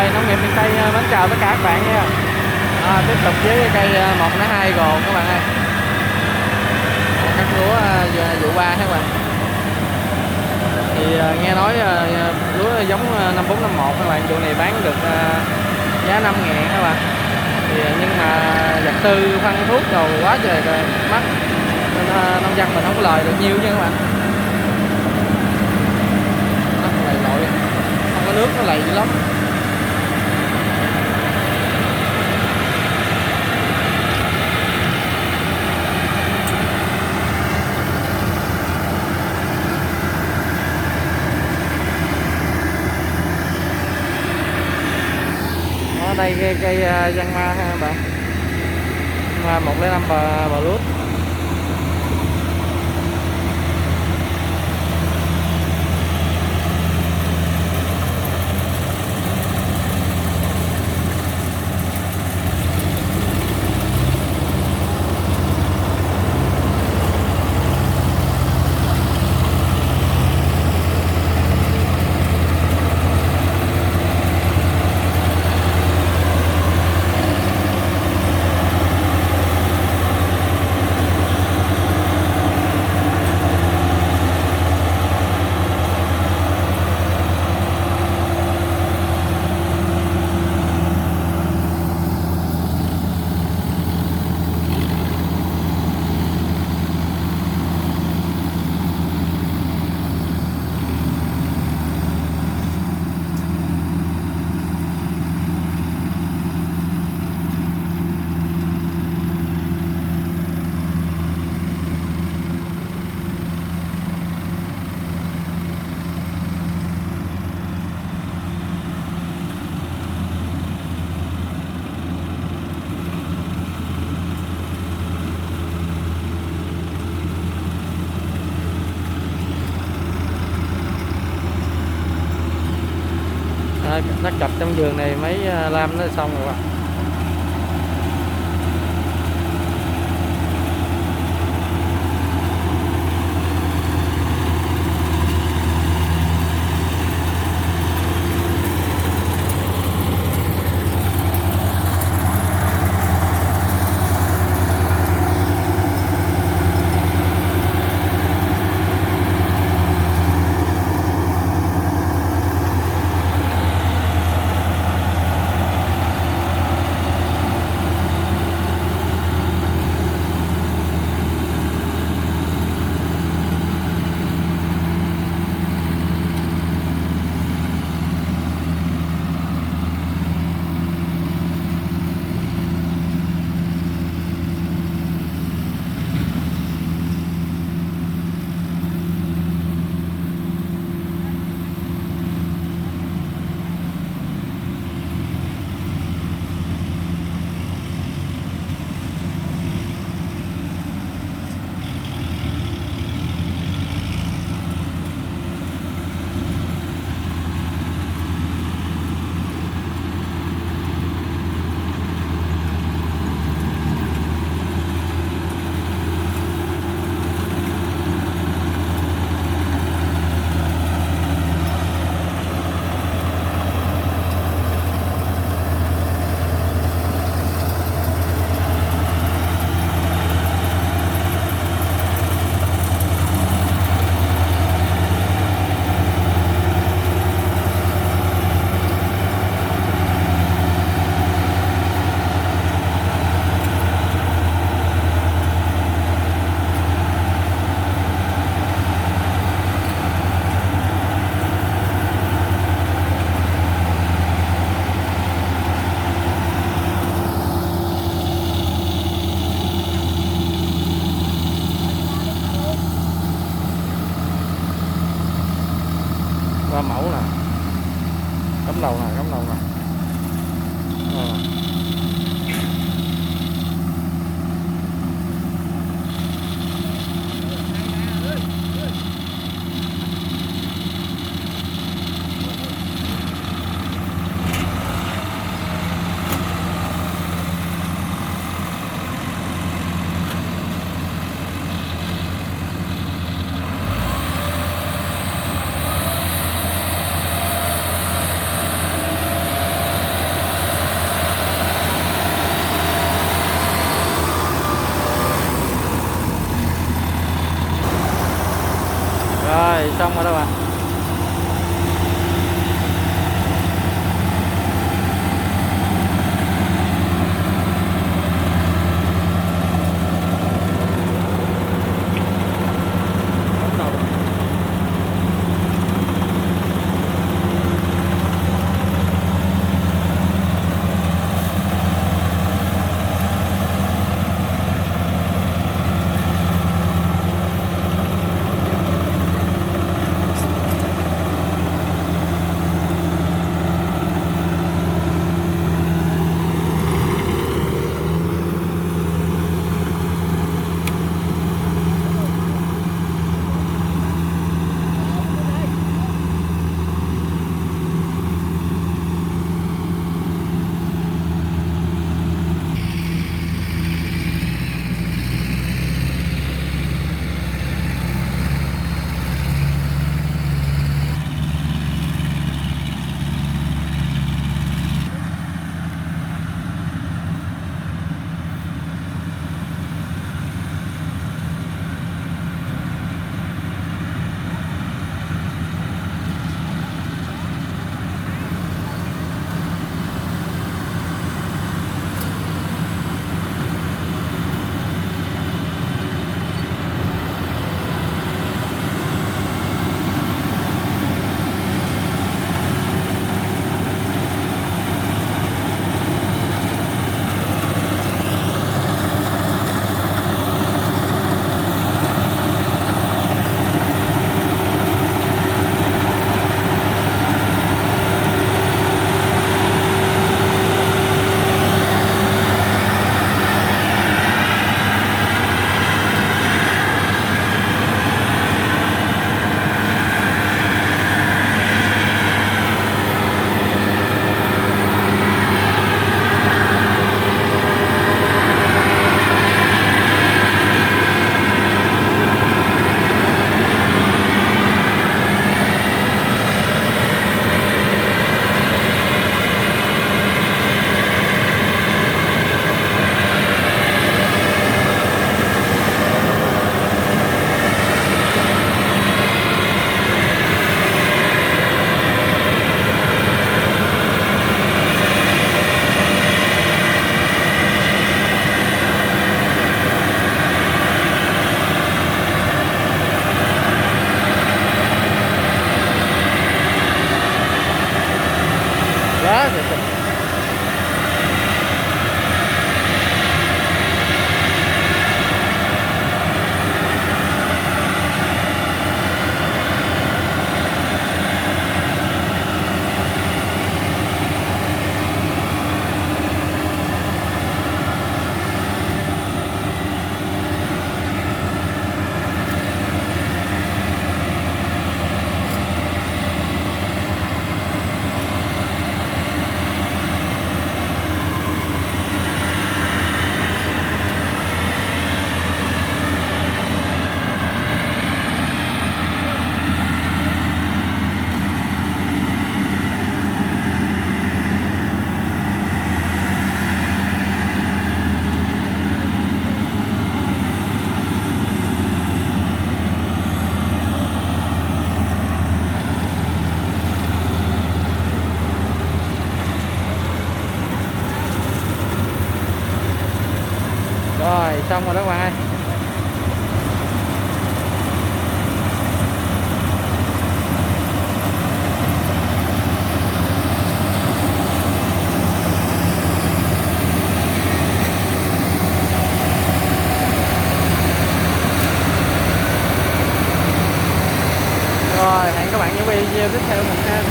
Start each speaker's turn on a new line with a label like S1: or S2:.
S1: Rồi, nông nghiệp miền Tây mến chào tất cả các bạn nha. Tiếp tục với cái cây 1N2 gồ các bạn ơi. Cắt lúa vụ 3 các bạn. Thì nghe nói lúa giống 5451 các bạn, vụ này bán được giá 5.000 các bạn. Thì nhưng mà vật tư phân thuốc đồ quá trời mắc, nên nông dân mình không có lời được nhiều nha các bạn. Nó lầy lội, không có nước nó lầy dữ lắm. Ở đây cây Giăng Ma ha bạn, mà 105 bờ lút. Đất chập trong vườn này mấy lam nó xong rồi bạn. Qua mẫu nè, cắm đầu nè, cắm đầu nè. đó thì rồi xong rồi đó các bạn ơi. Rồi hẹn các bạn những video tiếp theo mình ha.